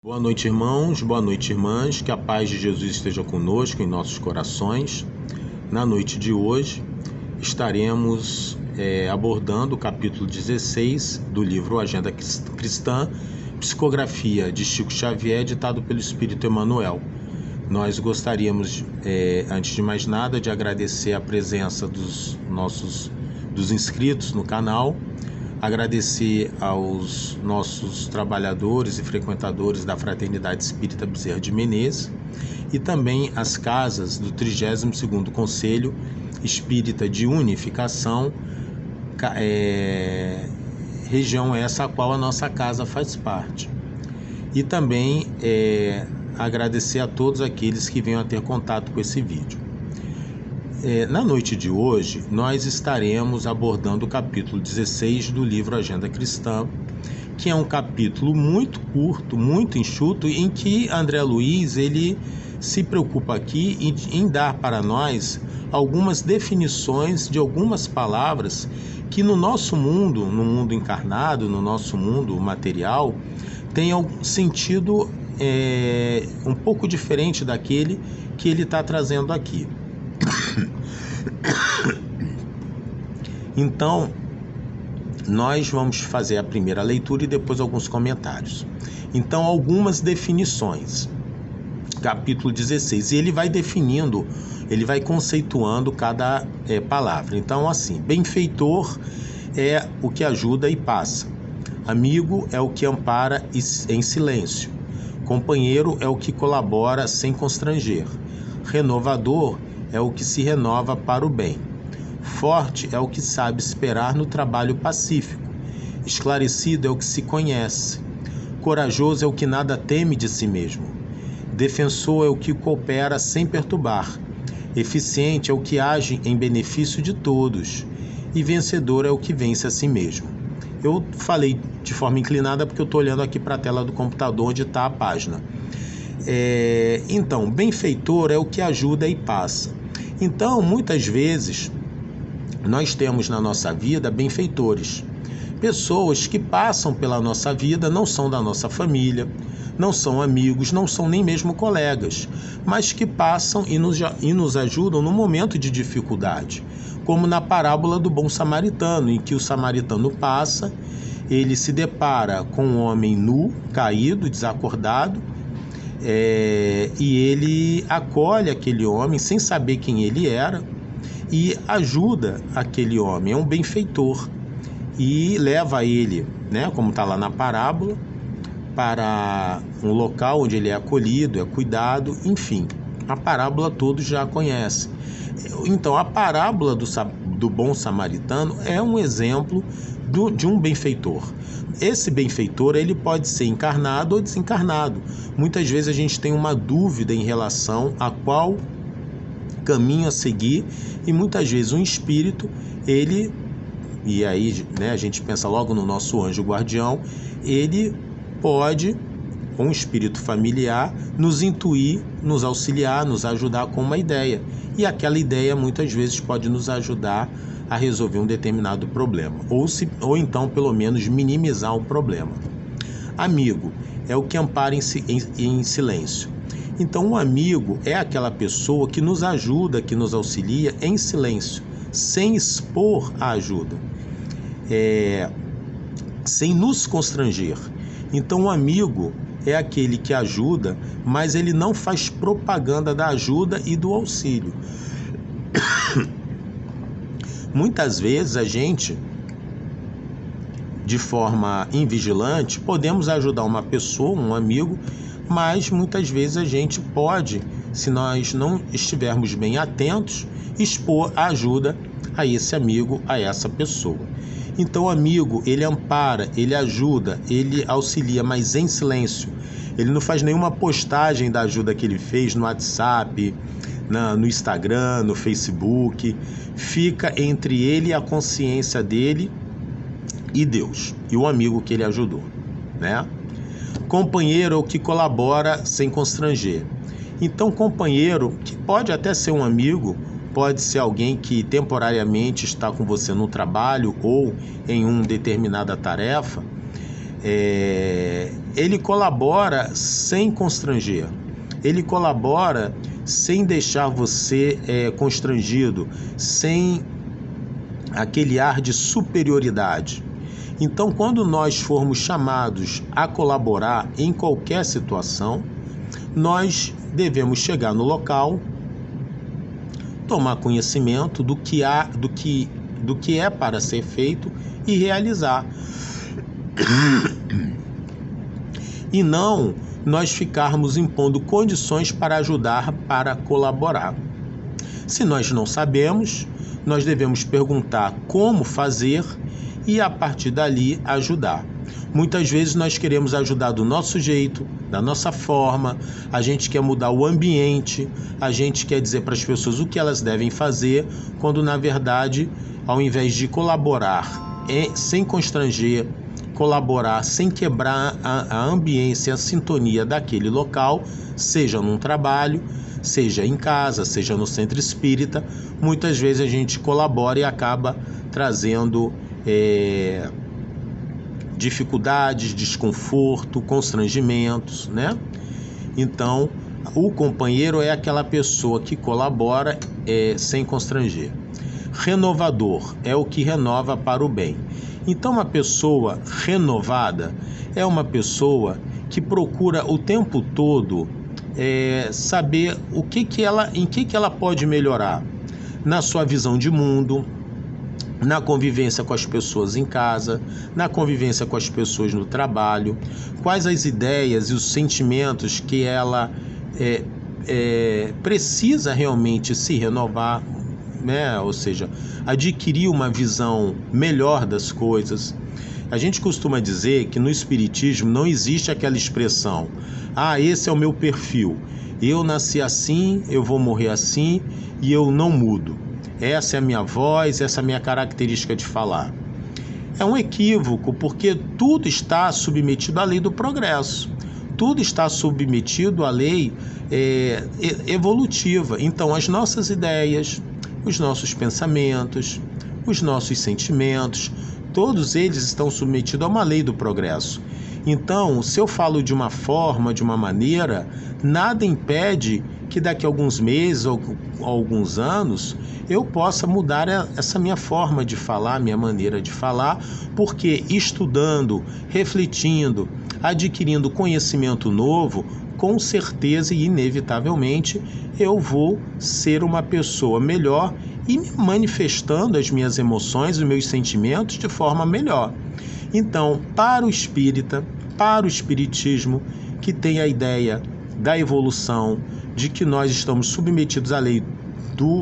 Boa noite, irmãos, boa noite, irmãs, que a paz de Jesus esteja conosco em nossos corações. Na noite de hoje estaremos abordando o capítulo 16 do livro Agenda Cristã, psicografia de Chico Xavier, ditado pelo Espírito Emmanuel. Nós gostaríamos, antes de mais nada, de agradecer a presença dos inscritos no canal, agradecer aos nossos trabalhadores e frequentadores da Fraternidade Espírita Bezerra de Menezes e também as casas do 32º Conselho Espírita de Unificação, região essa a qual a nossa casa faz parte. E também agradecer a todos aqueles que venham a ter contato com esse vídeo. Na noite de hoje, nós estaremos abordando o capítulo 16 do livro Agenda Cristã, que é um capítulo muito curto, muito enxuto, em que André Luiz ele se preocupa aqui em dar para nós algumas definições de algumas palavras que no nosso mundo, no mundo encarnado, no nosso mundo material, tem um sentido um pouco diferente daquele que ele está trazendo aqui. Então, nós vamos fazer a primeira leitura e depois alguns comentários. Então, algumas definições. Capítulo 16. E ele vai definindo, ele vai conceituando cada palavra. Então, assim, benfeitor é o que ajuda e passa. Amigo é o que ampara em silêncio. Companheiro é o que colabora sem constranger. Renovador é o que se renova para o bem. Forte é o que sabe esperar no trabalho pacífico. Esclarecido é o que se conhece. Corajoso é o que nada teme de si mesmo. Defensor é o que coopera sem perturbar. Eficiente é o que age em benefício de todos. E vencedor é o que vence a si mesmo. Eu falei de forma inclinada porque eu estou olhando aqui para a tela do computador onde está a página. Então, benfeitor é o que ajuda e passa. Então, muitas vezes, nós temos na nossa vida benfeitores. Pessoas que passam pela nossa vida, não são da nossa família, não são amigos, não são nem mesmo colegas, mas que passam e nos ajudam no momento de dificuldade. Como na parábola do bom samaritano, em que o samaritano passa, ele se depara com um homem nu, caído, desacordado, e ele acolhe aquele homem sem saber quem ele era e ajuda aquele homem, é um benfeitor, e leva ele, como está lá na parábola, para um local onde ele é acolhido, é cuidado, enfim, a parábola todos já conhecem. Então, a parábola do bom samaritano é um exemplo de um benfeitor. Esse benfeitor ele pode ser encarnado ou desencarnado. Muitas vezes a gente tem uma dúvida em relação a qual caminho a seguir e muitas vezes um espírito, e aí a gente pensa logo no nosso anjo guardião, ele pode, com um espírito familiar, nos intuir, nos auxiliar, nos ajudar com uma ideia. E aquela ideia muitas vezes pode nos ajudar a resolver um determinado problema, ou então pelo menos minimizar um problema. Amigo é o que ampara em silêncio. Então um amigo é aquela pessoa que nos ajuda, que nos auxilia em silêncio, sem expor a ajuda, sem nos constranger. Então um amigo é aquele que ajuda, mas ele não faz propaganda da ajuda e do auxílio. Muitas vezes a gente, de forma invigilante, podemos ajudar uma pessoa, um amigo, mas muitas vezes a gente pode, se nós não estivermos bem atentos, expor a ajuda a esse amigo, a essa pessoa. Então o amigo, ele ampara, ele ajuda, ele auxilia, mas em silêncio. Ele não faz nenhuma postagem da ajuda que ele fez no WhatsApp, no Instagram, no Facebook. Fica entre ele e a consciência dele e Deus, e o amigo que ele ajudou, Companheiro é o que colabora sem constranger. Então, companheiro, que pode até ser um amigo, pode ser alguém que temporariamente está com você no trabalho ou em uma determinada tarefa, ele colabora sem constranger, ele colabora sem deixar você constrangido, sem aquele ar de superioridade. Então, quando nós formos chamados a colaborar em qualquer situação, nós devemos chegar no local, tomar conhecimento do que é para ser feito e realizar. E não nós ficarmos impondo condições para ajudar, para colaborar. Se nós não sabemos, nós devemos perguntar como fazer e a partir dali ajudar. Muitas vezes nós queremos ajudar do nosso jeito, da nossa forma, a gente quer mudar o ambiente, a gente quer dizer para as pessoas o que elas devem fazer, quando na verdade, ao invés de colaborar sem constranger, colaborar sem quebrar a ambiência, a sintonia daquele local, seja num trabalho, seja em casa, seja no centro espírita, muitas vezes a gente colabora e acaba trazendo dificuldades, desconforto, constrangimentos, né? Então, o companheiro é aquela pessoa que colabora sem constranger. Renovador é o que renova para o bem. Então, uma pessoa renovada é uma pessoa que procura o tempo todo saber em que ela pode melhorar na sua visão de mundo, na convivência com as pessoas em casa, na convivência com as pessoas no trabalho, quais as ideias e os sentimentos que ela precisa realmente se renovar, né? Ou seja, adquirir uma visão melhor das coisas. A gente costuma dizer que no espiritismo não existe aquela expressão: esse é o meu perfil, eu nasci assim, eu vou morrer assim e eu não mudo. Essa é a minha voz, essa é a minha característica de falar. É um equívoco, porque tudo está submetido à lei do progresso. Tudo está submetido à lei evolutiva. Então, as nossas ideias, os nossos pensamentos, os nossos sentimentos, todos eles estão submetidos a uma lei do progresso. Então, se eu falo de uma forma, de uma maneira, nada impede que daqui a alguns meses ou alguns anos eu possa mudar essa minha forma de falar, minha maneira de falar, porque estudando, refletindo, adquirindo conhecimento novo, com certeza e inevitavelmente eu vou ser uma pessoa melhor e me manifestando as minhas emoções, os meus sentimentos de forma melhor. Então, para o espírita, para o espiritismo, que tem a ideia da evolução, de que nós estamos submetidos à lei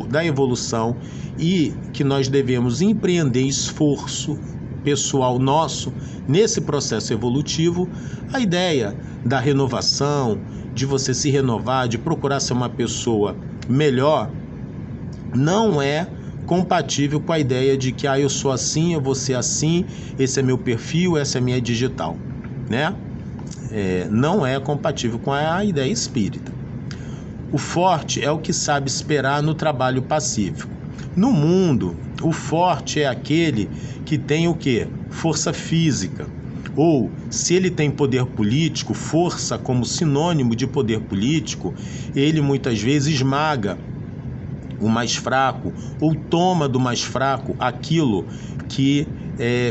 da evolução e que nós devemos empreender esforço pessoal nosso nesse processo evolutivo, a ideia da renovação, de você se renovar, de procurar ser uma pessoa melhor, não é compatível com a ideia de que eu sou assim, eu vou ser assim, esse é meu perfil, essa é minha digital, né? Não é compatível com a ideia espírita. O forte é o que sabe esperar no trabalho pacífico. No mundo, o forte é aquele que tem o quê? Força física. Ou, se ele tem poder político, força como sinônimo de poder político, ele muitas vezes esmaga o mais fraco ou toma do mais fraco aquilo que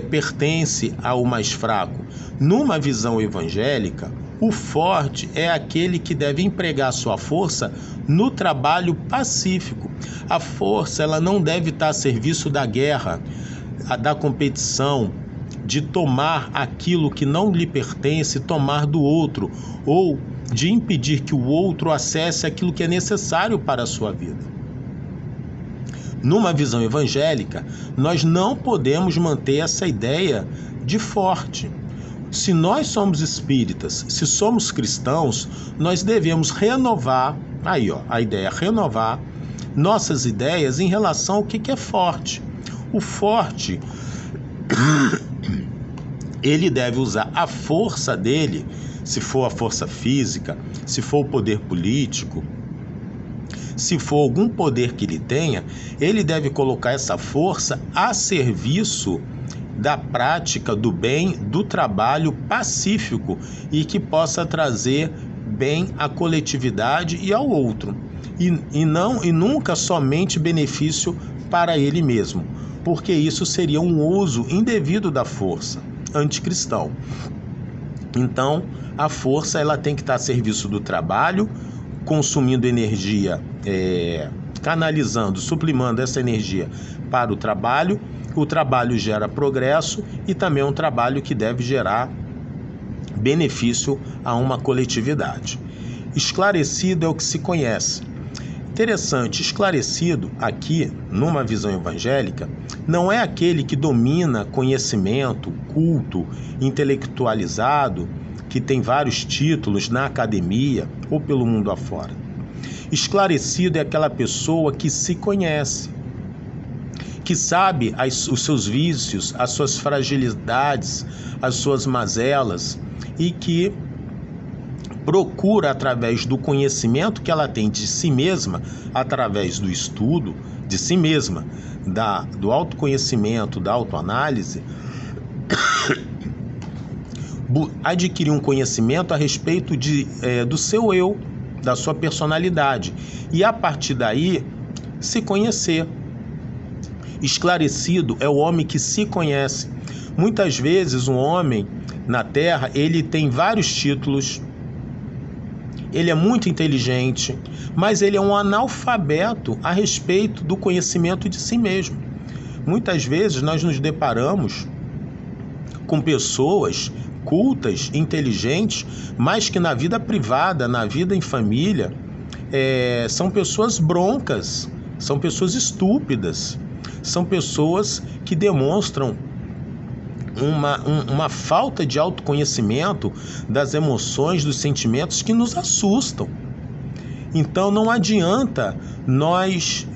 pertence ao mais fraco. Numa visão evangélica, o forte é aquele que deve empregar sua força no trabalho pacífico. A força, ela não deve estar a serviço da guerra, da competição, de tomar aquilo que não lhe pertence, tomar do outro, ou de impedir que o outro acesse aquilo que é necessário para a sua vida. Numa visão evangélica, nós não podemos manter essa ideia de forte. Se nós somos espíritas, se somos cristãos, nós devemos renovar, a ideia é renovar nossas ideias em relação ao que é forte. O forte, ele deve usar a força dele, se for a força física, se for o poder político, se for algum poder que ele tenha, ele deve colocar essa força a serviço da prática do bem, do trabalho pacífico e que possa trazer bem à coletividade e ao outro, e nunca somente benefício para ele mesmo, porque isso seria um uso indevido da força, anticristão. Então, a força ela tem que estar a serviço do trabalho, consumindo energia, canalizando, sublimando essa energia para o trabalho. O trabalho gera progresso e também é um trabalho que deve gerar benefício a uma coletividade. Esclarecido é o que se conhece. Interessante, esclarecido aqui, numa visão evangélica, não é aquele que domina conhecimento, culto, intelectualizado, que tem vários títulos na academia ou pelo mundo afora. Esclarecido é aquela pessoa que se conhece, que sabe os seus vícios, as suas fragilidades, as suas mazelas e que procura, através do conhecimento que ela tem de si mesma, através do estudo de si mesma, do autoconhecimento, da autoanálise, adquirir um conhecimento a respeito do seu eu, da sua personalidade, e a partir daí se conhecer. Esclarecido é o homem que se conhece. Muitas vezes um homem na Terra, ele tem vários títulos, ele é muito inteligente, mas ele é um analfabeto a respeito do conhecimento de si mesmo. Muitas vezes nós nos deparamos com pessoas cultas, inteligentes, mas que na vida privada, na vida em família, são pessoas broncas, são pessoas estúpidas, são pessoas que demonstram uma falta de autoconhecimento das emoções, dos sentimentos que nos assustam. Então não adianta nós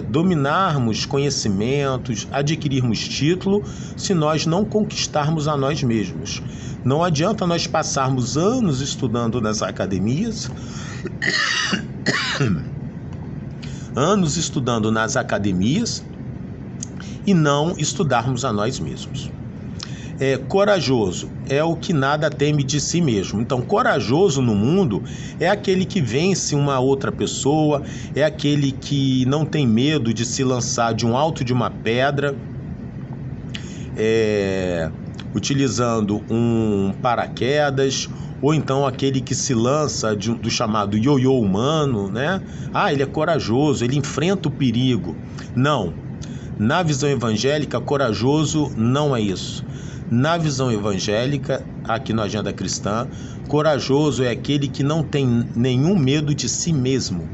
dominarmos conhecimentos, adquirirmos título, se nós não conquistarmos a nós mesmos. Não adianta nós passarmos anos estudando nas academias, e não estudarmos a nós mesmos. Corajoso é o que nada teme de si mesmo. Então, corajoso no mundo é aquele que vence uma outra pessoa, é aquele que não tem medo de se lançar de um alto de uma pedra, utilizando um paraquedas, ou então aquele que se lança do chamado ioiô humano, né? Ele é corajoso, ele enfrenta o perigo. Não, na visão evangélica, corajoso não é isso. Na visão evangélica, aqui na agenda cristã, corajoso é aquele que não tem nenhum medo de si mesmo.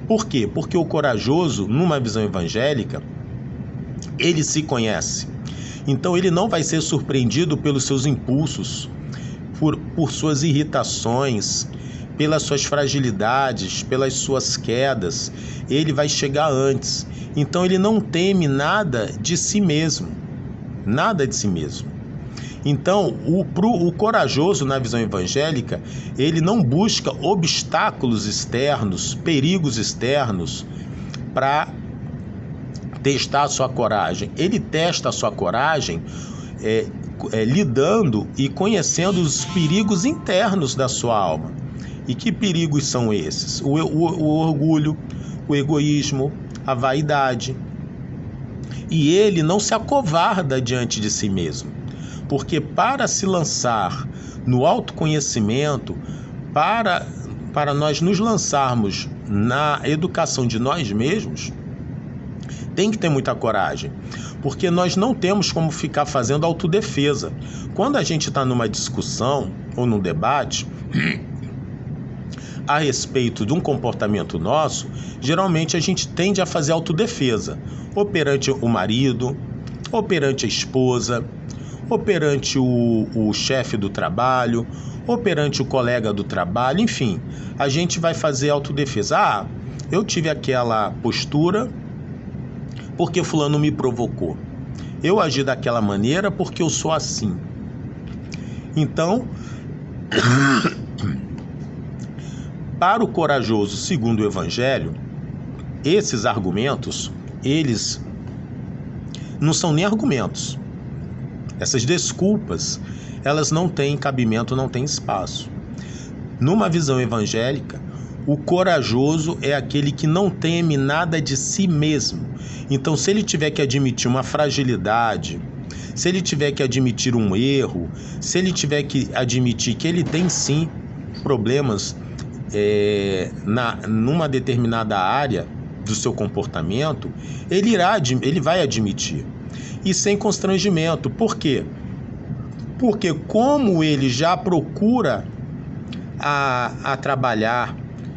Por quê? Porque o corajoso, numa visão evangélica, ele se conhece. Então ele não vai ser surpreendido pelos seus impulsos, por suas irritações, pelas suas fragilidades, pelas suas quedas. Ele vai chegar antes. Então ele não teme nada de si mesmo. Nada de si mesmo. Então, o corajoso na visão evangélica, ele não busca obstáculos externos, perigos externos para testar a sua coragem. Ele testa a sua coragem lidando e conhecendo os perigos internos da sua alma. E que perigos são esses? O orgulho, o egoísmo, a vaidade. E ele não se acovarda diante de si mesmo. Porque para se lançar no autoconhecimento, para nós nos lançarmos na educação de nós mesmos, tem que ter muita coragem. Porque nós não temos como ficar fazendo autodefesa. Quando a gente está numa discussão ou num debate a respeito de um comportamento nosso, geralmente a gente tende a fazer autodefesa, ou perante o marido, ou perante a esposa, ou perante o chefe do trabalho, ou perante o colega do trabalho, enfim, a gente vai fazer autodefesa. Eu tive aquela postura porque fulano me provocou. Eu agi daquela maneira porque eu sou assim. Então, para o corajoso, segundo o Evangelho, esses argumentos, eles não são nem argumentos. Essas desculpas, elas não têm cabimento, não têm espaço. Numa visão evangélica, o corajoso é aquele que não teme nada de si mesmo. Então, se ele tiver que admitir uma fragilidade, se ele tiver que admitir um erro, se ele tiver que admitir que ele tem sim problemas numa determinada área do seu comportamento, ele vai admitir. E sem constrangimento. Por quê? Porque como ele já procura a trabalhar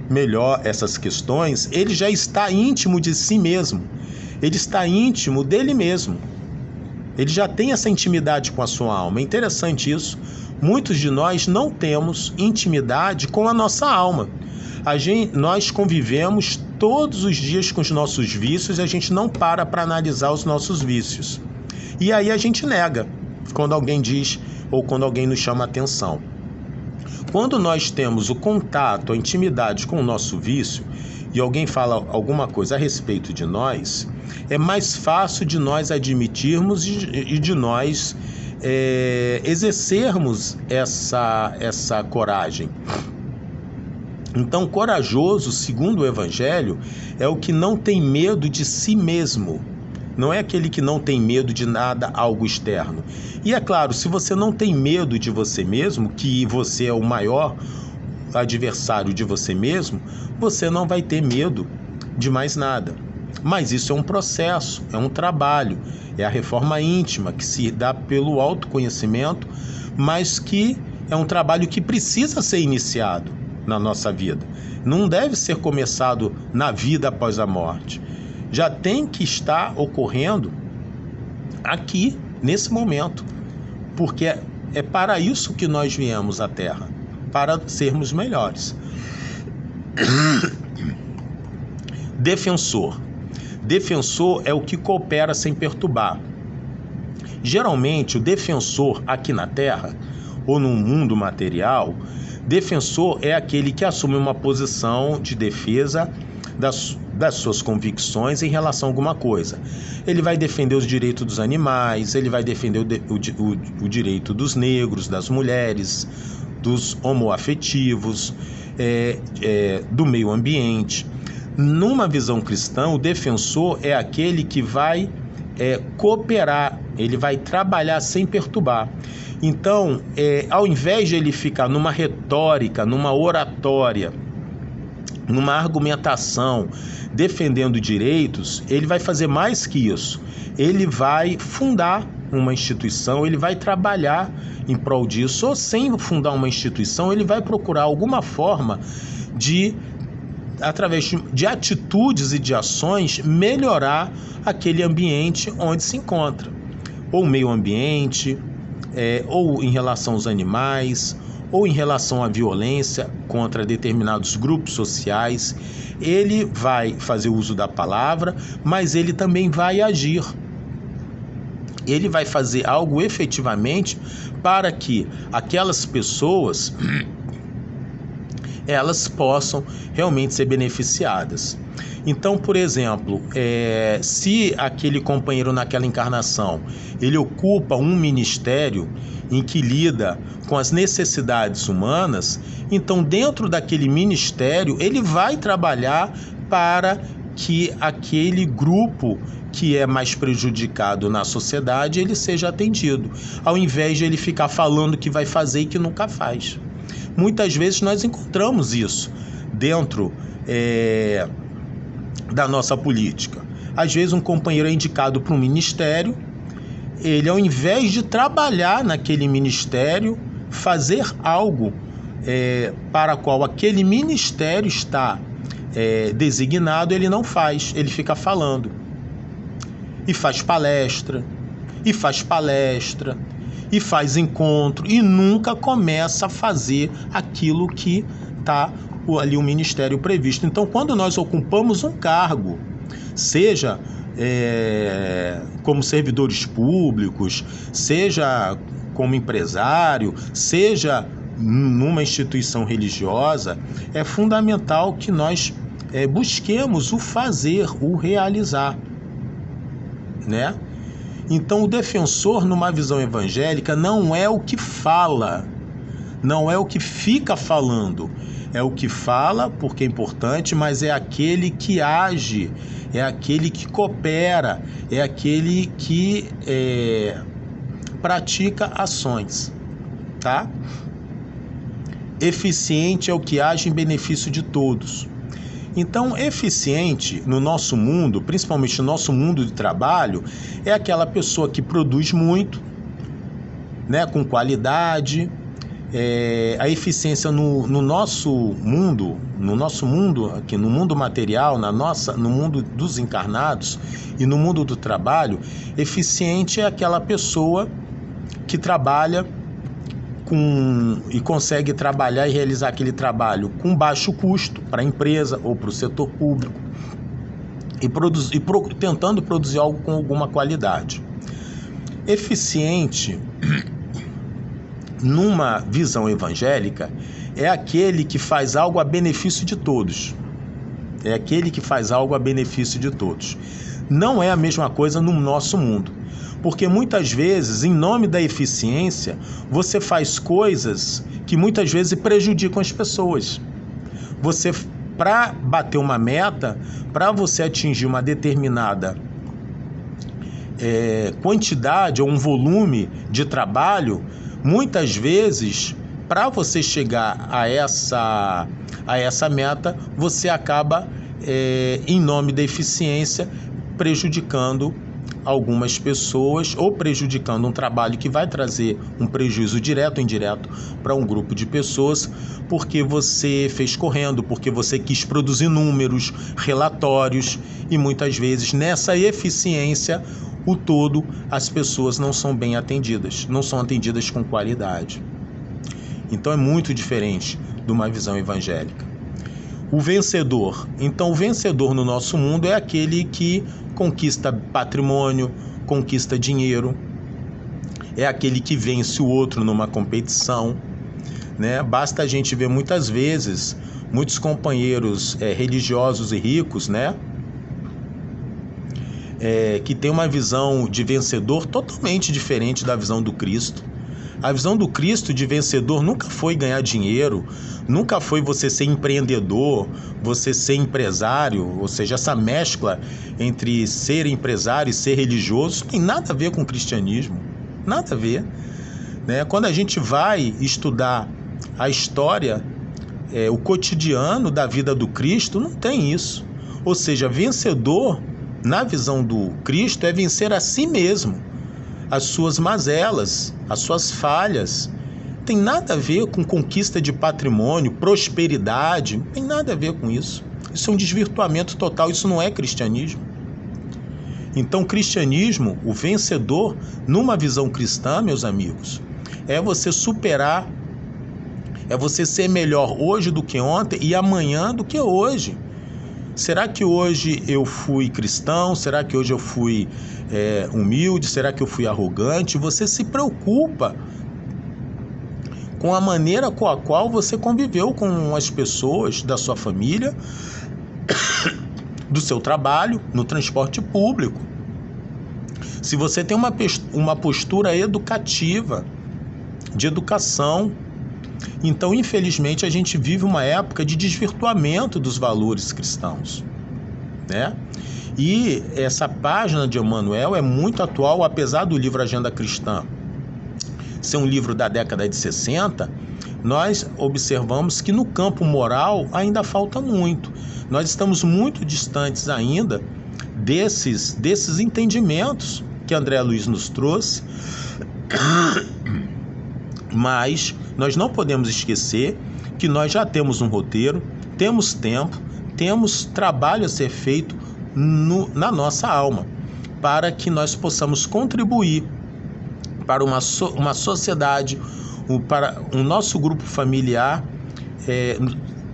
melhor essas questões, ele já está íntimo de si mesmo. Ele está íntimo dele mesmo. Ele já tem essa intimidade com a sua alma. É interessante isso. Muitos de nós não temos intimidade com a nossa alma. Nós convivemos todos os dias com os nossos vícios e a gente não para analisar os nossos vícios. E aí a gente nega quando alguém diz ou quando alguém nos chama a atenção. Quando nós temos o contato, a intimidade com o nosso vício e alguém fala alguma coisa a respeito de nós, é mais fácil de nós admitirmos e de nós exercermos essa coragem. Então, corajoso, segundo o Evangelho, é o que não tem medo de si mesmo. Não é aquele que não tem medo de nada, algo externo. E é claro, se você não tem medo de você mesmo, que você é o maior adversário de você mesmo, você não vai ter medo de mais nada. Mas isso é um processo, é um trabalho, é a reforma íntima que se dá pelo autoconhecimento, mas que é um trabalho que precisa ser iniciado na nossa vida. Não deve ser começado na vida após a morte. Já tem que estar ocorrendo aqui, nesse momento, porque é para isso que nós viemos à Terra, para sermos melhores. Defensor. Defensor é o que coopera sem perturbar. Geralmente, o defensor aqui na Terra, ou no mundo material, defensor é aquele que assume uma posição de defesa das suas convicções em relação a alguma coisa. Ele vai defender os direitos dos animais, ele vai defender o direito dos negros, das mulheres, dos homoafetivos, do meio ambiente. Numa visão cristã, o defensor é aquele que vai cooperar, ele vai trabalhar sem perturbar. Então, ao invés de ele ficar numa retórica, numa oratória, numa argumentação, defendendo direitos, ele vai fazer mais que isso. Ele vai fundar uma instituição, ele vai trabalhar em prol disso, ou sem fundar uma instituição, ele vai procurar alguma forma de, através de atitudes e de ações, melhorar aquele ambiente onde se encontra. Ou o meio ambiente, ou em relação aos animais, ou em relação à violência contra determinados grupos sociais. Ele vai fazer uso da palavra, mas ele também vai agir. Ele vai fazer algo efetivamente para que aquelas pessoas elas possam realmente ser beneficiadas. Então, por exemplo, se aquele companheiro naquela encarnação, ele ocupa um ministério em que lida com as necessidades humanas, então dentro daquele ministério ele vai trabalhar para que aquele grupo que é mais prejudicado na sociedade, ele seja atendido, ao invés de ele ficar falando que vai fazer e que nunca faz. Muitas vezes nós encontramos isso dentro da nossa política. Às vezes um companheiro é indicado para um ministério, ele ao invés de trabalhar naquele ministério, fazer algo para qual aquele ministério está designado, ele não faz, ele fica falando. E faz palestra, e faz palestra, e faz encontro, e nunca começa a fazer aquilo que está ali o ministério previsto. Então, quando nós ocupamos um cargo, seja como servidores públicos, seja como empresário, seja numa instituição religiosa, é fundamental que nós busquemos o fazer, o realizar, né? Então, o defensor, numa visão evangélica, não é o que fala, não é o que fica falando, é o que fala, porque é importante, mas é aquele que age, é aquele que coopera, é aquele que pratica ações, tá? Eficiente é o que age em benefício de todos. Então, eficiente no nosso mundo, principalmente no nosso mundo de trabalho, é aquela pessoa que produz muito, né, com qualidade. A eficiência no nosso mundo aqui, no mundo material, no mundo dos encarnados e no mundo do trabalho, eficiente é aquela pessoa que trabalha e consegue trabalhar e realizar aquele trabalho com baixo custo para a empresa ou para o setor público e tentando produzir algo com alguma qualidade. Eficiente, numa visão evangélica, é aquele que faz algo a benefício de todos. É aquele que faz algo a benefício de todos. Não é a mesma coisa no nosso mundo. Porque muitas vezes, em nome da eficiência, você faz coisas que muitas vezes prejudicam as pessoas. Você, para bater uma meta, para você atingir uma determinada quantidade ou um volume de trabalho, muitas vezes, para você chegar a essa meta, você acaba, em nome da eficiência, prejudicando algumas pessoas ou prejudicando um trabalho que vai trazer um prejuízo direto ou indireto para um grupo de pessoas, porque você fez correndo, porque você quis produzir números, relatórios, e muitas vezes nessa eficiência, o todo, as pessoas não são bem atendidas, não são atendidas com qualidade. Então é muito diferente de uma visão evangélica. O vencedor. Então, o vencedor no nosso mundo é aquele que conquista patrimônio, conquista dinheiro, é aquele que vence o outro numa competição, né? Basta a gente ver muitas vezes muitos companheiros religiosos e ricos, né? Que tem uma visão de vencedor totalmente diferente da visão do Cristo. A visão do Cristo de vencedor nunca foi ganhar dinheiro, nunca foi você ser empreendedor, você ser empresário, ou seja, essa mescla entre ser empresário e ser religioso tem nada a ver com o cristianismo, nada a ver, né? Quando a gente vai estudar a história, o cotidiano da vida do Cristo, não tem isso. Ou seja, vencedor, na visão do Cristo, é vencer a si mesmo, as suas mazelas, as suas falhas. Tem nada a ver com conquista de patrimônio, prosperidade, não tem nada a ver com isso. Isso é um desvirtuamento total, isso não é cristianismo. Então, cristianismo, o vencedor, numa visão cristã, meus amigos, é você superar, é você ser melhor hoje do que ontem e amanhã do que hoje. Será que hoje eu fui cristão? Será que hoje eu fui humilde? Será que eu fui arrogante? Você se preocupa com a maneira com a qual você conviveu com as pessoas da sua família, do seu trabalho, no transporte público. Se você tem uma postura educativa, de educação. Então, infelizmente, a gente vive uma época de desvirtuamento dos valores cristãos, né? E essa página de Emmanuel é muito atual, apesar do livro Agenda Cristã ser um livro da década de 60, nós observamos que no campo moral ainda falta muito. Nós estamos muito distantes ainda desses entendimentos que André Luiz nos trouxe, mas nós não podemos esquecer que nós já temos um roteiro, temos tempo, temos trabalho a ser feito na nossa alma, para que nós possamos contribuir para uma sociedade, para o nosso grupo familiar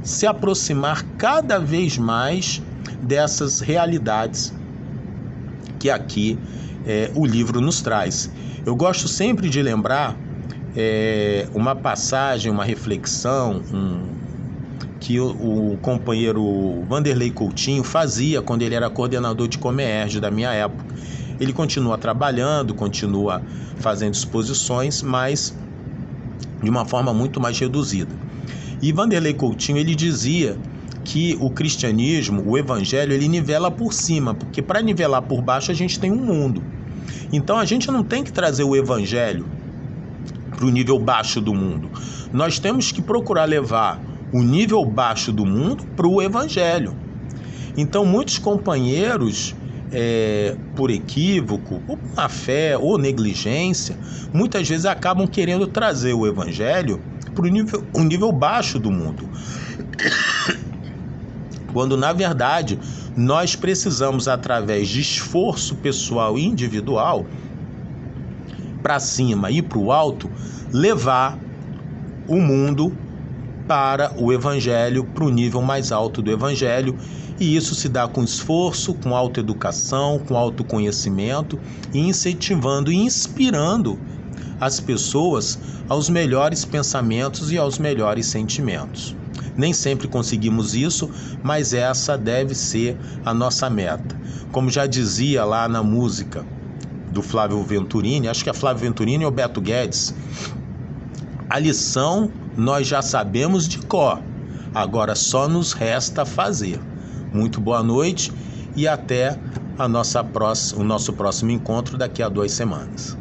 se aproximar cada vez mais dessas realidades que aqui o livro nos traz. Eu gosto sempre de lembrar uma passagem, uma reflexão que o companheiro Vanderlei Coutinho fazia quando ele era coordenador de Comerge da minha época. ele continua trabalhando, continua fazendo exposições, mas de uma forma muito mais reduzida. E Vanderlei Coutinho, ele dizia que o cristianismo, o evangelho, ele nivela por cima, porque para nivelar por baixo a gente tem um mundo. Então a gente não tem que trazer o evangelho para o nível baixo do mundo. Nós temos que procurar levar o nível baixo do mundo para o evangelho. Então muitos companheiros, por equívoco, ou por má fé, ou negligência, muitas vezes acabam querendo trazer o evangelho para o nível baixo do mundo. Quando, na verdade, nós precisamos, através de esforço pessoal e individual, para cima e para o alto, levar o mundo para o evangelho, para o nível mais alto do evangelho. E isso se dá com esforço, com autoeducação, com autoconhecimento, e incentivando e inspirando as pessoas aos melhores pensamentos e aos melhores sentimentos. Nem sempre conseguimos isso, mas essa deve ser a nossa meta. Como já dizia lá na música do Flávio Venturini, acho que é Flávio Venturini ou Beto Guedes, a lição nós já sabemos de cor, agora só nos resta fazer. Muito boa noite e até o nosso próximo encontro daqui a 2 semanas.